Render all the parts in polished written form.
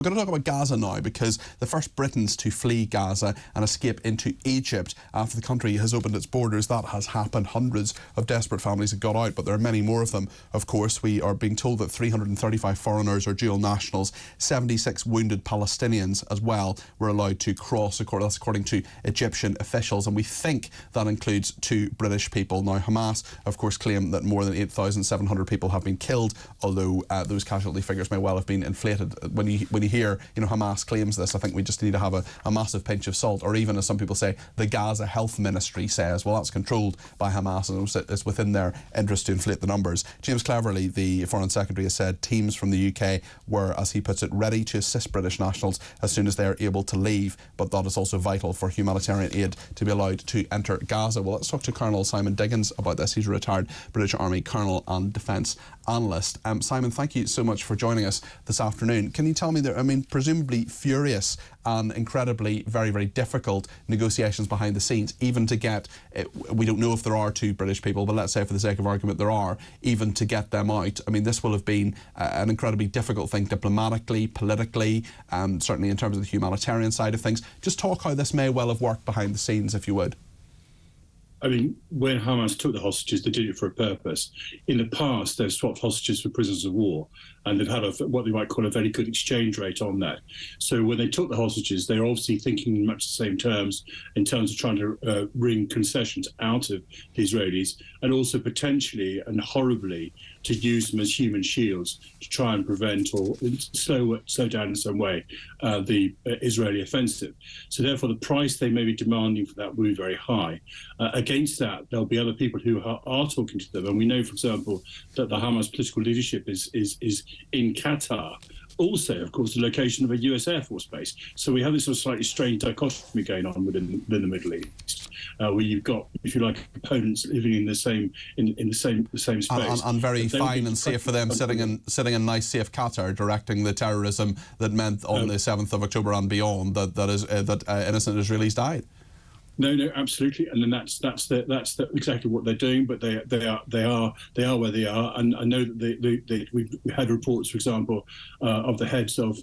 We're going to talk about Gaza now, because the first Britons to flee Gaza and escape into Egypt after the country has opened its borders. That has happened. Hundreds of desperate families have got out, but there are many more of them. Of course, we are being told that 335 foreigners or dual nationals, 76 wounded Palestinians as well, were allowed to cross. That's according to Egyptian officials, and we think that includes 2 British people. Now, Hamas, of course, claim that more than 8,700 people have been killed, although those casualty figures may well have been inflated. When you hear, Hamas claims this, I think we just need to have a massive pinch of salt, or even, as some people say, the Gaza Health Ministry says, well, that's controlled by Hamas and it's within their interest to inflate the numbers. James Cleverly, the Foreign Secretary, has said teams from the UK were, as he puts it, ready to assist British nationals as soon as they are able to leave, but that is also vital for humanitarian aid to be allowed to enter Gaza. Well, let's talk to Colonel Simon Diggins about this. He's a retired British Army Colonel and Defence Analyst. Simon, thank you so much for joining us this afternoon. Can you tell me, presumably furious and incredibly very, very difficult negotiations behind the scenes, even to get, we don't know if there are 2 British people, but let's say for the sake of argument there are, even to get them out. This will have been an incredibly difficult thing diplomatically, politically, certainly in terms of the humanitarian side of things. Just talk how this may well have worked behind the scenes, if you would. When Hamas took the hostages, they did it for a purpose. In the past, they've swapped hostages for prisoners of war, and they've had what they might call a very good exchange rate on that. So when they took the hostages, they're obviously thinking in much the same terms, in terms of trying to wring concessions out of the Israelis, and also potentially and horribly to use them as human shields to try and prevent or slow down in some way the Israeli offensive. So therefore, the price they may be demanding for that will be very high. Against that, there'll be other people who are talking to them. And we know, for example, that the Hamas political leadership is in Qatar. Also, of course, the location of a US Air Force base. So we have this sort of slightly strange dichotomy going on within the Middle East, where you've got, if you like, opponents living in the same space. And very fine and safe for them, sitting in nice, safe Qatar, directing the terrorism that meant on the 7th of October and beyond that innocent Israelis died. No, absolutely, and then that's exactly what they're doing. But they are where they are, and I know that we had reports, for example, of the heads of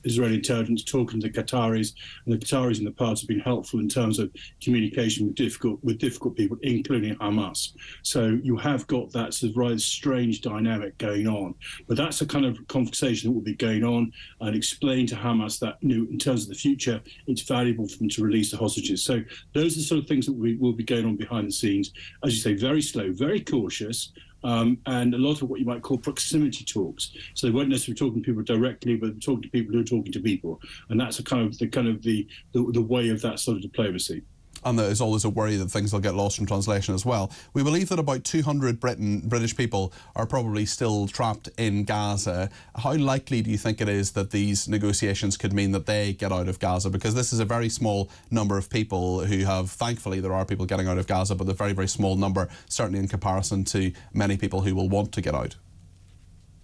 Israeli intelligence talking to the Qataris, and the Qataris in the past have been helpful in terms of communication with difficult people, including Hamas. So you have got that sort of rather strange dynamic going on. But that's the kind of conversation that will be going on, and explain to Hamas that in terms of the future, it's valuable for them to release the hostages. So those are the sort of things that will be going on behind the scenes. As you say, very slow, very cautious, and a lot of what you might call proximity talks. So they weren't necessarily talking to people directly, but talking to people who are talking to people, and that's the way of that sort of diplomacy. And there is always a worry that things will get lost in translation as well. We believe that about 200 British people are probably still trapped in Gaza. How likely do you think it is that these negotiations could mean that they get out of Gaza? Because this is a very small number of people who have, thankfully there are people getting out of Gaza, but a very, very small number, certainly in comparison to many people who will want to get out.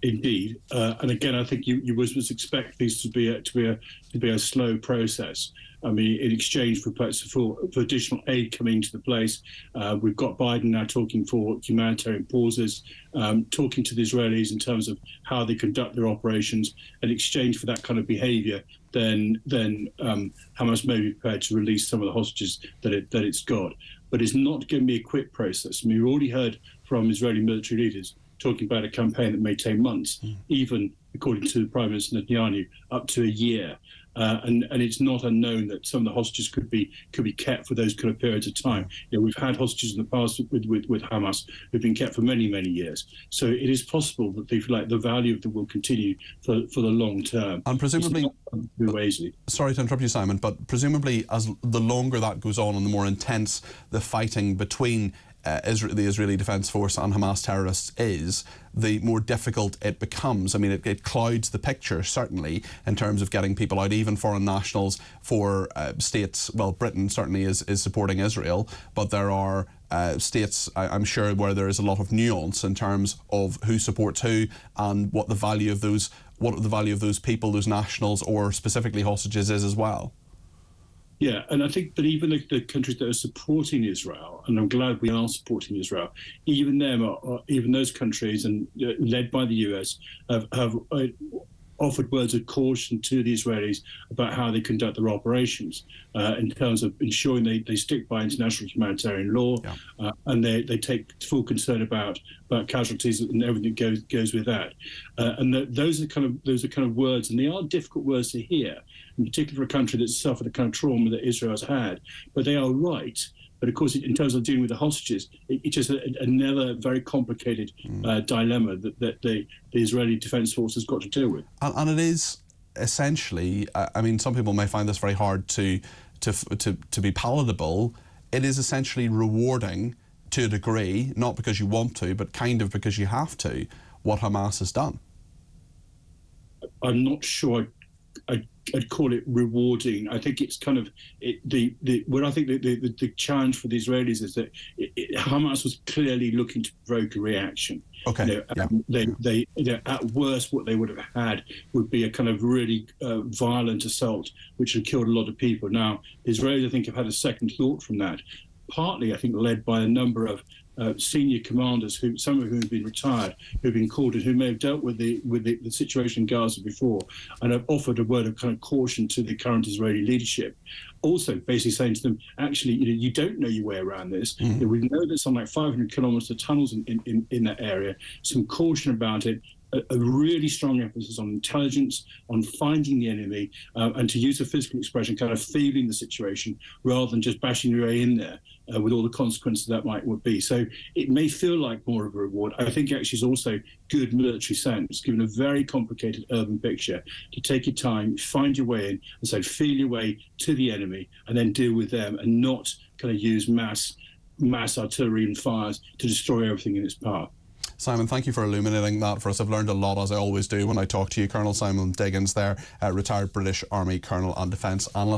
Indeed, and again, I think you would expect these to be a slow process. In exchange for additional aid coming into the place, we've got Biden now talking for humanitarian pauses, talking to the Israelis in terms of how they conduct their operations. In exchange for that kind of behaviour, then Hamas may be prepared to release some of the hostages that it's got. But it's not going to be a quick process. We've already heard from Israeli military leaders talking about a campaign that may take months, even according to Prime Minister Netanyahu, up to a year. And it's not unknown that some of the hostages could be kept for those kind of periods of time. We've had hostages in the past with Hamas who've been kept for many, many years. So it is possible that the value of them will continue for the long term. And presumably, sorry to interrupt you, Simon, but presumably as the longer that goes on and the more intense the fighting between the Israeli Defence Force and Hamas terrorists is, the more difficult it becomes. It clouds the picture, certainly, in terms of getting people out, even foreign nationals for states. Well, Britain certainly is supporting Israel, but there are states, I'm sure, where there is a lot of nuance in terms of who supports who and what the value of those people, those nationals, or specifically hostages is as well. Yeah, and I think that even the countries that are supporting Israel, and I'm glad we are supporting Israel, even those countries, and led by the US, have offered words of caution to the Israelis about how they conduct their operations in terms of ensuring they stick by international humanitarian law, and they take full concern about casualties and everything that goes with that. And those are kind of words, and they are difficult words to hear, in particular for a country that's suffered the kind of trauma that Israel has had. But they are right. But of course, in terms of dealing with the hostages, it's just another very complicated dilemma that the Israeli Defense Force has got to deal with. And it is essentially, I mean, some people may find this very hard to be palatable. It is essentially rewarding to a degree, not because you want to, but kind of because you have to, what Hamas has done. I'm not sure I'd call it rewarding. I think it's kind of what I think the challenge for the Israelis is that Hamas was clearly looking to provoke a reaction. Okay. They at worst what they would have had would be a kind of really violent assault, which had killed a lot of people. Now, the Israelis, I think, have had a second thought from that, partly, I think, led by a number of senior commanders, some of whom have been retired, who've been called in, who may have dealt with the situation in Gaza before, and have offered a word of kind of caution to the current Israeli leadership. Also, basically saying to them, actually, you don't know your way around this. We know there's something like 500 kilometers of tunnels in that area. Some caution about it. A really strong emphasis on intelligence, on finding the enemy, and to use a physical expression, kind of feeling the situation rather than just bashing your way in there with all the consequences that would be. So it may feel like more of a reward. I think actually is also good military sense, given a very complicated urban picture, to take your time, find your way in, and so feel your way to the enemy, and then deal with them, and not kind of use mass artillery and fires to destroy everything in its path. Simon, thank you for illuminating that for us. I've learned a lot, as I always do when I talk to you. Colonel Simon Diggins there, retired British Army Colonel and Defence Analyst.